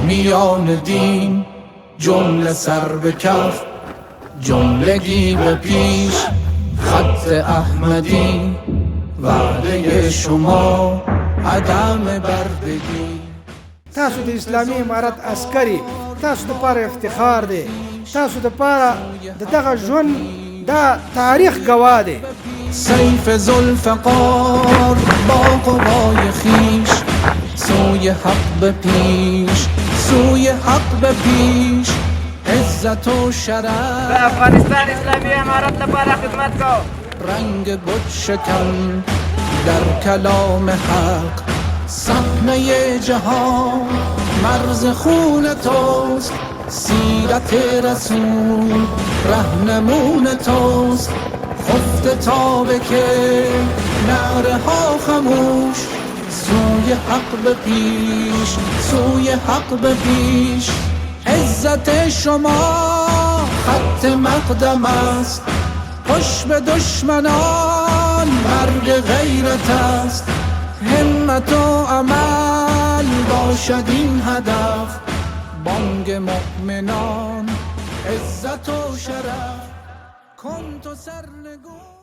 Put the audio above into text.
میان دین، جمله سر به کف، جملگی به پیش. خط احمدی وعده شما عدم بردگی. تاسو د اسلامي امارت عسکري، تاسو د پاره افتخار دی، تاسو د پاره د دغه ژوند دا تاریخ گواه دی. سیف ذوالفقار با قوای خیش، سوی حق به پیش، سوی حق به پیش. عزت و شرف به افغانستان اسلامی امارت لپاره خدمت کو. رنگ بت شکن در کلام حق، صحنه جهان مرز خون توست. سیرت رسول رهنمون توست. خفته تا به که نعره ها خموش، سوی حق به پیش، سوی حق به پیش. عزت شما خط مقدم است، پشت به دشمنان مرگ غیرت است. همت و عمل باشد این هدف، بانگ مؤمنان عزت و شرف. کن تو سرنگون